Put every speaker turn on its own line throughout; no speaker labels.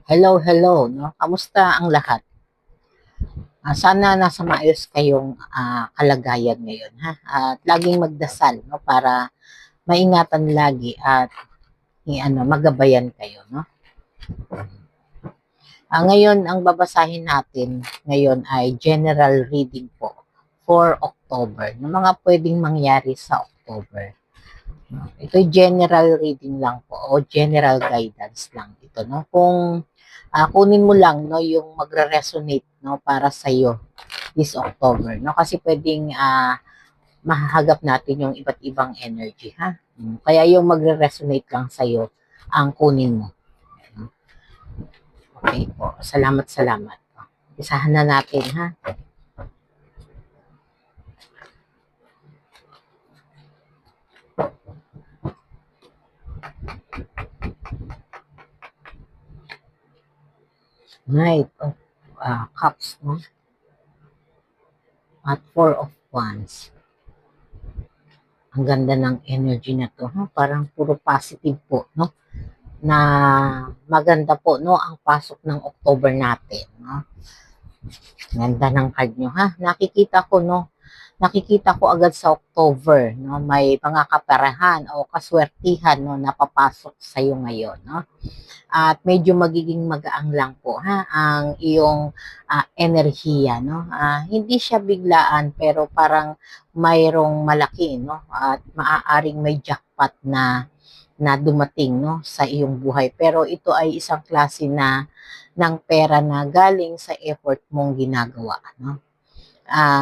Hello, hello, no? Kamusta ang lahat? Sana nasa maayos kayong kalagayan ngayon, ha? At laging magdasal, no? Para maingatan lagi at magabayan kayo, no? Ngayon, ang babasahin natin ngayon ay general reading po for October, ng mga pwedeng mangyari sa October. Ito'y general reading lang po o general guidance lang ito, no? Kung kunin mo lang, no, yung magre-resonate, no, para sa iyo this October, no? Kasi pwedeng mahahagap natin yung iba't ibang energy, ha? Kaya yung magre-resonate lang sa iyo ang kunin mo. Okay po. Salamat, salamat. Isahan na natin, ha? Knight of Cups, no? At Four of Wands. Ang ganda ng energy na to, ha? Parang puro positive po, no? Na maganda po, no, ang pasok ng October natin, no? Ganda ng card nyo, ha? Nakikita ko agad sa October, no? May mga kaperahan o kaswertihan, no, na papasok sa iyo ngayon, no? At medyo magiging magaang lang po, ha, ang iyong enerhiya, no? Hindi siya biglaan pero parang mayroong malaki, no? At maaaring may jackpot na dumating, no, sa iyong buhay. Pero ito ay isang klase ng pera na galing sa effort mong ginagawa, no?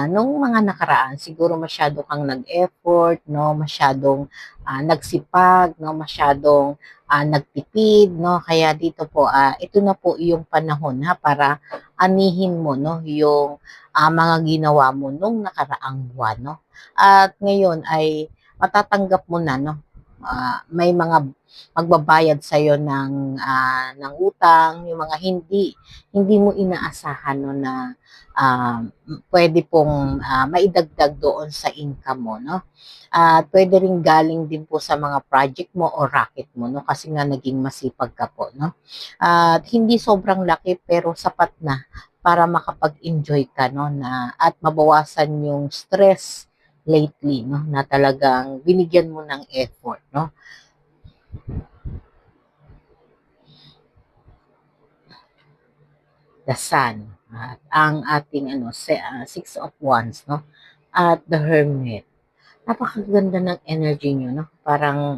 Nung mga nakaraan, siguro masyado kang nag-effort, no? Masyadong nagsipag, no? Masyadong nagtipid, no? Kaya dito po, ito na po yung panahon, ha, para anihin mo, no, yung mga ginawa mo nung nakaraang buwan, no? At ngayon ay matatanggap mo na, no? May mga magbabayad sa iyo ng utang, yung mga hindi mo inaasahan, no, na uh, pwede pong maidagdag doon sa income mo, no? At pwede rin galing din po sa mga project mo o racket mo, no? Kasi nga naging masipag ka po, no? At hindi sobrang laki pero sapat na para makapag-enjoy ka, no, na at mabawasan yung stress lately, no, na talagang binigyan mo ng effort, no? The Sun, at ang ating Six of Wands, no? At the Hermit. Napakaganda ng energy nyo, no? Parang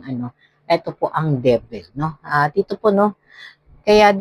eto po ang Devil, no? Dito po, no? Kaya